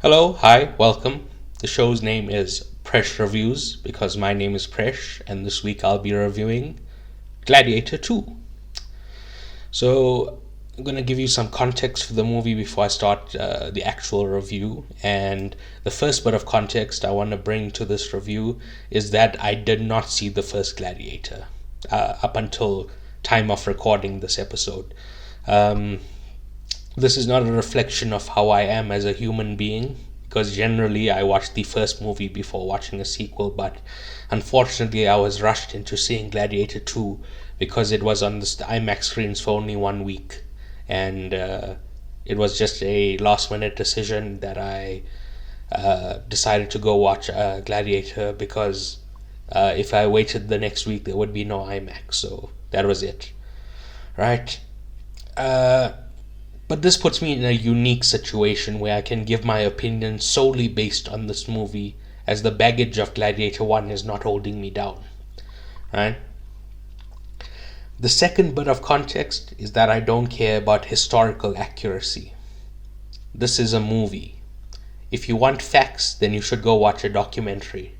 Hello, hi, welcome. The show's name is Presh Reviews because my name is Presh, and this week I'll be reviewing Gladiator 2. So, I'm going to give you some context for the movie before I start the actual review. And the first bit of context I want to bring to this review is that I did not see the first Gladiator up until time of recording this episode. This is not a reflection of how I am as a human being, because generally I watch the first movie before watching a sequel, but unfortunately I was rushed into seeing Gladiator 2 because it was on the IMAX screens for only 1 week, and it was just a last minute decision that I decided to go watch Gladiator because if I waited the next week there would be no IMAX, so that was it. Right? But this puts me in a unique situation where I can give my opinion solely based on this movie, as the baggage of Gladiator 1 is not holding me down. Right? The second bit of context is that I don't care about historical accuracy. This is a movie. If you want facts, then you should go watch a documentary.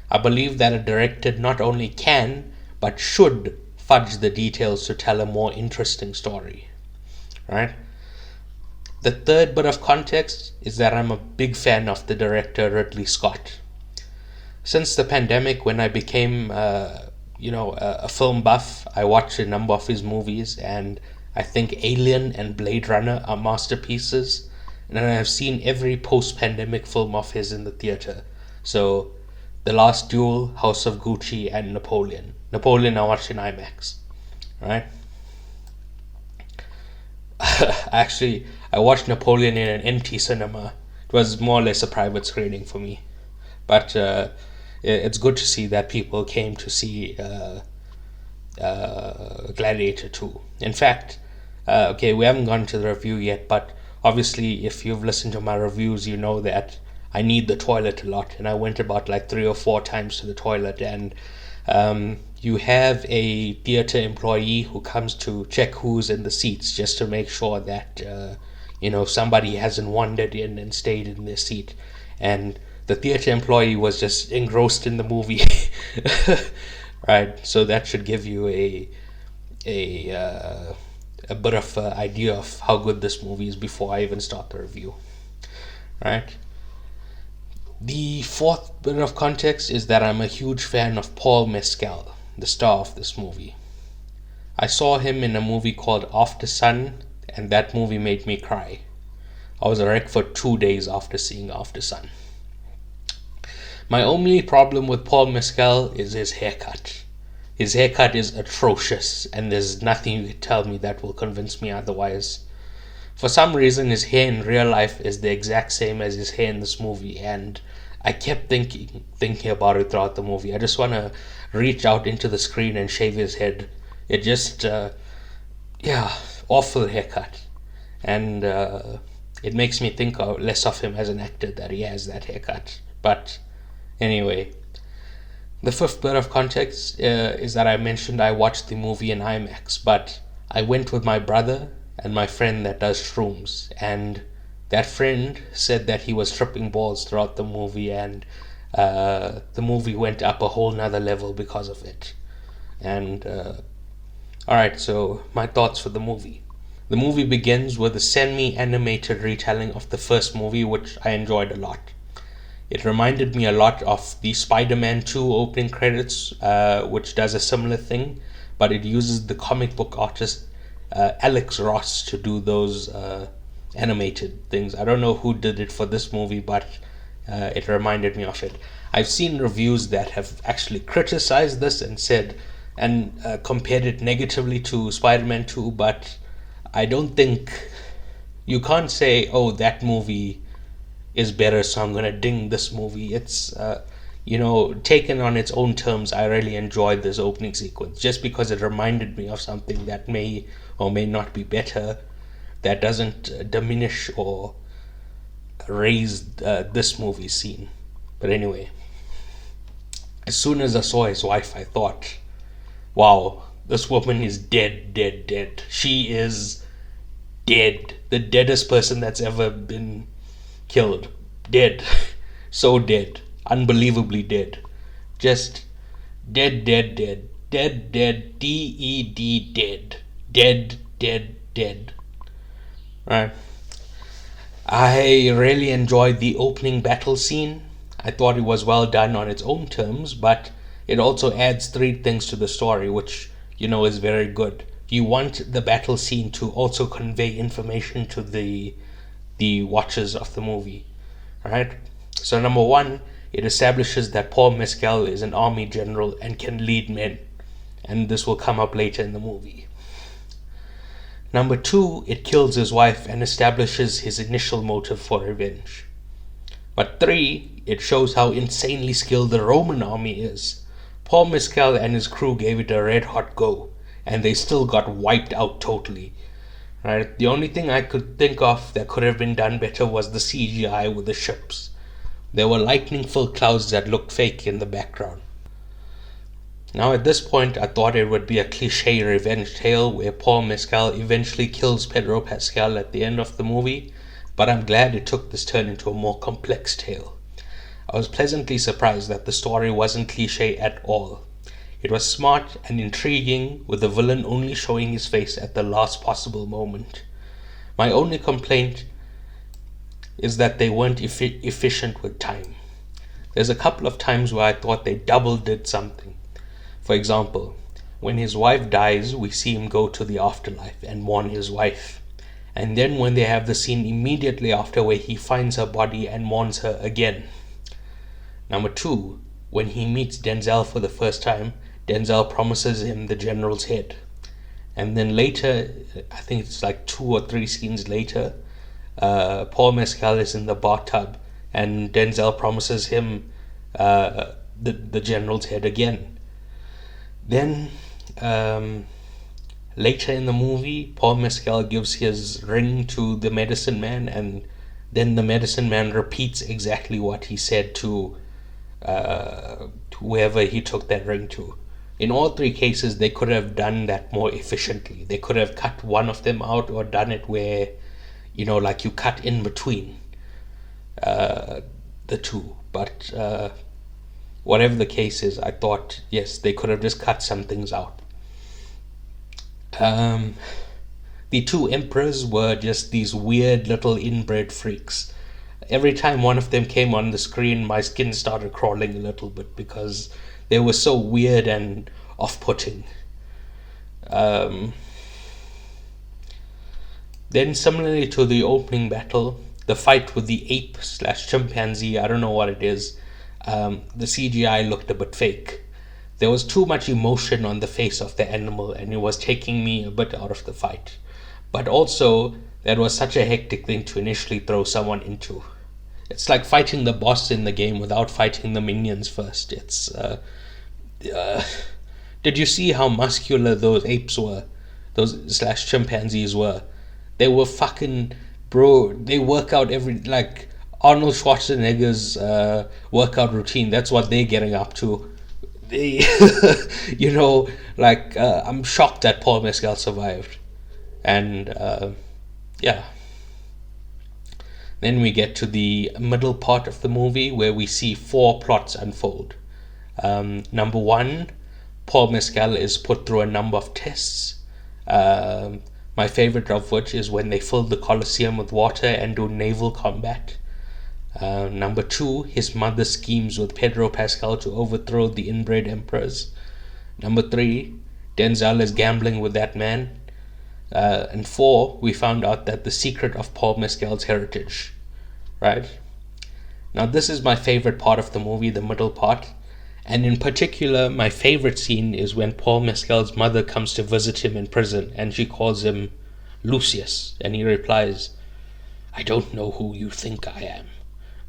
I believe that a director not only can, but should fudge the details to tell a more interesting story. Right? The third bit of context is that I'm a big fan of the director Ridley Scott. Since the pandemic, when I became a film buff, I watched a number of his movies, and I think Alien and Blade Runner are masterpieces, and I have seen every post-pandemic film of his in the theater. So, The Last Duel, House of Gucci, and Napoleon. Napoleon I watched in IMAX, right? I watched Napoleon in an empty cinema. It was more or less a private screening for me. But it's good to see that people came to see Gladiator 2. In fact, we haven't gone to the review yet, but obviously if you've listened to my reviews, you know that I need the toilet a lot. And I went about like 3 or 4 times to the toilet, and you have a theater employee who comes to check who's in the seats just to make sure that somebody hasn't wandered in and stayed in their seat. And the theater employee was just engrossed in the movie. Right? So that should give you a bit of an idea of how good this movie is before I even start the review. Right? The fourth bit of context is that I'm a huge fan of Paul Mescal, the star of this movie. I saw him in a movie called After Sun, and that movie made me cry. I was a wreck for 2 days after seeing After Sun. My only problem with Paul Mescal is his haircut. His haircut is atrocious, and there's nothing you can tell me that will convince me otherwise. For some reason, his hair in real life is the exact same as his hair in this movie, and I kept thinking about it throughout the movie. I just want to reach out into the screen and shave his head. It just, awful haircut. And it makes me think less of him as an actor that he has that haircut. But anyway, the fifth bit of context is that I mentioned I watched the movie in IMAX, but I went with my brother and my friend that does shrooms, and that friend said that he was tripping balls throughout the movie, and the movie went up a whole nother level because of it. And alright, so my thoughts for the movie. The movie begins with a semi-animated retelling of the first movie, which I enjoyed a lot. It reminded me a lot of the Spider-Man 2 opening credits, which does a similar thing, but it uses the comic book artist Alex Ross to do those animated things. I don't know who did it for this movie, but it reminded me of it. I've seen reviews that have actually criticized this and said and compared it negatively to Spider-Man 2, but I don't think you can't say, oh, that movie is better, so I'm gonna ding this movie. It's taken on its own terms. I really enjoyed this opening sequence just because it reminded me of something that may or may not be better. That doesn't diminish or raise this movie's scene. But anyway, as soon as I saw his wife, I thought, wow, this woman is dead. She is dead. The deadest person that's ever been killed. dead. So dead. Unbelievably dead. Just dead, dead, dead. Dead, dead, D-E-D, dead. Dead, dead, dead. Right. I really enjoyed the opening battle scene. I thought it was well done on its own terms, but it also adds three things to the story, which, is very good. You want the battle scene to also convey information to the watchers of the movie, right? So number one, it establishes that Paul Mescal is an army general and can lead men, and this will come up later in the movie. Number two, it kills his wife and establishes his initial motive for revenge. But three, it shows how insanely skilled the Roman army is. Paul Mescal and his crew gave it a red hot go, and they still got wiped out totally. Right? The only thing I could think of that could have been done better was the CGI with the ships. There were lightning-filled clouds that looked fake in the background. Now at this point, I thought it would be a cliché revenge tale where Paul Mescal eventually kills Pedro Pascal at the end of the movie, but I'm glad it took this turn into a more complex tale. I was pleasantly surprised that the story wasn't cliché at all. It was smart and intriguing, with the villain only showing his face at the last possible moment. My only complaint is that they weren't efficient with time. There's a couple of times where I thought they double did something. For example, when his wife dies, we see him go to the afterlife and mourn his wife. And then when they have the scene immediately after where he finds her body and mourns her again. Number two, when he meets Denzel for the first time, Denzel promises him the general's head. And then later, I think it's like 2 or 3 scenes later, Paul Mescal is in the bathtub and Denzel promises him the general's head again. Then later in the movie, Paul Mescal gives his ring to the medicine man, and then the medicine man repeats exactly what he said to whoever he took that ring to. In all 3 cases, they could have done that more efficiently. They could have cut one of them out or done it where, like you cut in between the two. But whatever the case is, I thought, yes, they could have just cut some things out. The 2 emperors were just these weird little inbred freaks. Every time one of them came on the screen, my skin started crawling a little bit because they were so weird and off-putting. Then similarly to the opening battle, the fight with the ape/chimpanzee, I don't know what it is, the CGI looked a bit fake. There was too much emotion on the face of the animal and it was taking me a bit out of the fight. But also, that was such a hectic thing to initially throw someone into. It's like fighting the boss in the game without fighting the minions first. It's did you see how muscular those apes were? Those/chimpanzees were. They were fucking, bro, they work out like Arnold Schwarzenegger's workout routine. That's what they're getting up to. They, I'm shocked that Paul Mescal survived. And, yeah. Then we get to the middle part of the movie where we see 4 plots unfold. Number 1, Paul Mescal is put through a number of tests. My favorite of which is when they fill the Colosseum with water and do naval combat. Number 2, his mother schemes with Pedro Pascal to overthrow the inbred emperors. Number 3, Denzel is gambling with that man. And 4, we found out that the secret of Paul Mescal's heritage. Right? Now this is my favorite part of the movie, the middle part. And in particular, my favorite scene is when Paul Mescal's mother comes to visit him in prison and she calls him Lucius. And he replies, "I don't know who you think I am.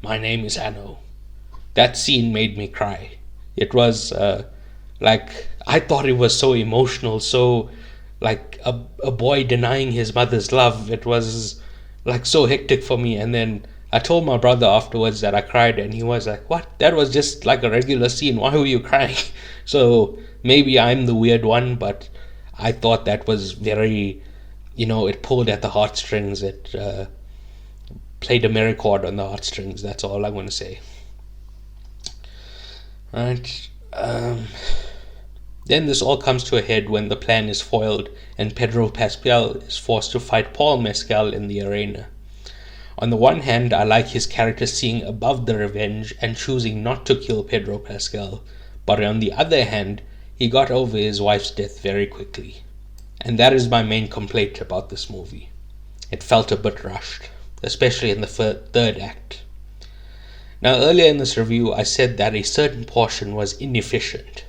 My name is Anno." That scene made me cry. It was I thought it was so emotional, so like a boy denying his mother's love. It was like so hectic for me. And then I told my brother afterwards that I cried, and he was like, "What? That was just like a regular scene. Why were you crying?" So maybe I'm the weird one, but I thought that was very, it pulled at the heartstrings. It played a merry-chord on the heartstrings. That's all I'm going to say. Right. Then this all comes to a head when the plan is foiled and Pedro Pascal is forced to fight Paul Mescal in the arena. On the one hand, I like his character seeing above the revenge and choosing not to kill Pedro Pascal, but on the other hand, he got over his wife's death very quickly. And that is my main complaint about this movie. It felt a bit rushed, especially in the third act. Now, earlier in this review, I said that a certain portion was inefficient.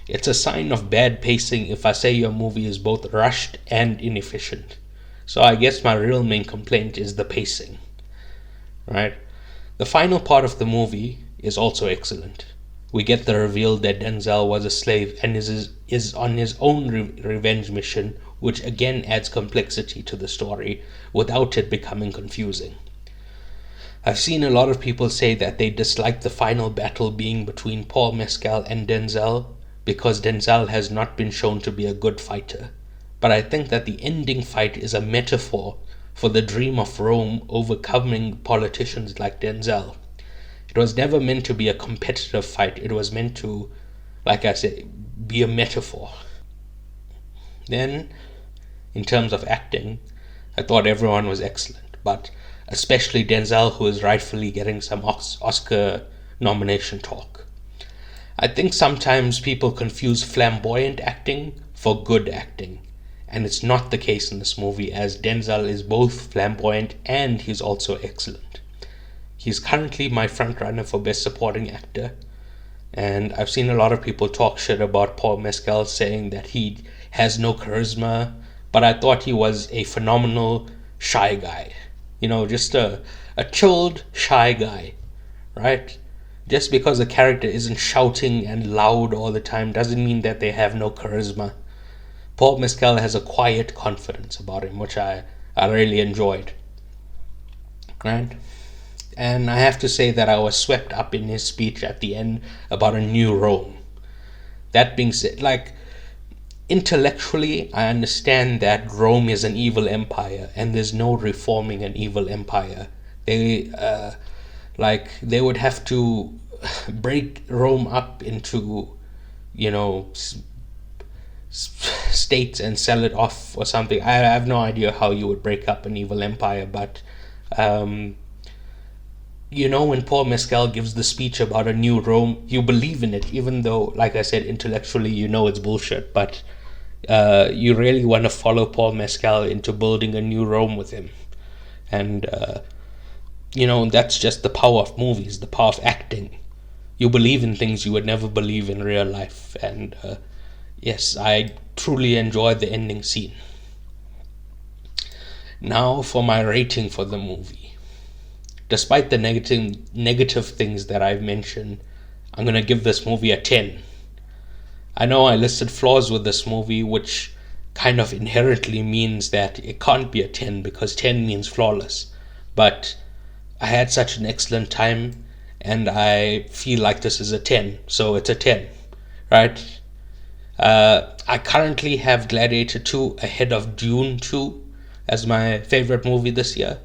It's a sign of bad pacing if I say your movie is both rushed and inefficient. So I guess my real main complaint is the pacing. Right? The final part of the movie is also excellent. We get the reveal that Denzel was a slave and is on his own revenge mission, which again adds complexity to the story without it becoming confusing. I've seen a lot of people say that they dislike the final battle being between Paul Mescal and Denzel because Denzel has not been shown to be a good fighter. But I think that the ending fight is a metaphor for the dream of Rome overcoming politicians like Denzel. It was never meant to be a competitive fight. It was meant to, like I said, be a metaphor. Then, in terms of acting, I thought everyone was excellent, but especially Denzel, who is rightfully getting some Oscar nomination talk. I think sometimes people confuse flamboyant acting for good acting, and it's not the case in this movie, as Denzel is both flamboyant and he's also excellent. He's currently my frontrunner for Best Supporting Actor, and I've seen a lot of people talk shit about Paul Mescal, saying that he has no charisma, but I thought he was a phenomenal shy guy. Just a chilled, shy guy, right? Just because a character isn't shouting and loud all the time doesn't mean that they have no charisma. Paul Mescal has a quiet confidence about him, which I really enjoyed. Right? And I have to say that I was swept up in his speech at the end about a new Rome. That being said, intellectually, I understand that Rome is an evil empire and there's no reforming an evil empire. They would have to break Rome up into, states and sell it off or something. I have no idea how you would break up an evil empire, but when Paul Mescal gives the speech about a new Rome, you believe in it, even though, like I said, intellectually it's bullshit, but you really want to follow Paul Mescal into building a new Rome with him. And that's just the power of movies, the power of acting. You believe in things you would never believe in real life. And yes, I truly enjoyed the ending scene. Now for my rating for the movie. Despite the negative things that I've mentioned, I'm going to give this movie a 10. I know I listed flaws with this movie, which kind of inherently means that it can't be a 10 because 10 means flawless. But I had such an excellent time and I feel like this is a 10, so it's a 10, right? I currently have Gladiator 2 ahead of Dune 2 as my favorite movie this year,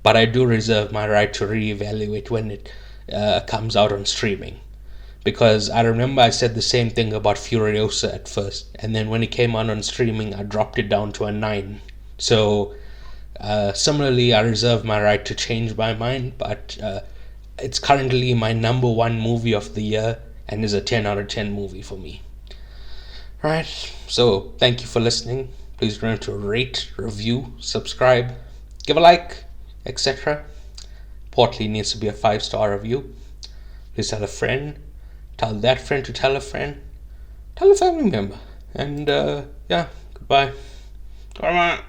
but I do reserve my right to reevaluate when it comes out on streaming. Because I remember I said the same thing about Furiosa at first, and then when it came out on streaming, I dropped it down to a 9. So, similarly, I reserve my right to change my mind, but it's currently my number 1 movie of the year, and is a 10 out of 10 movie for me. Right, so thank you for listening. Please remember to rate, review, subscribe, give a like, etc. Portly needs to be a 5-star review. Please tell a friend, tell that friend to tell a friend, tell a family member, and goodbye. Karma.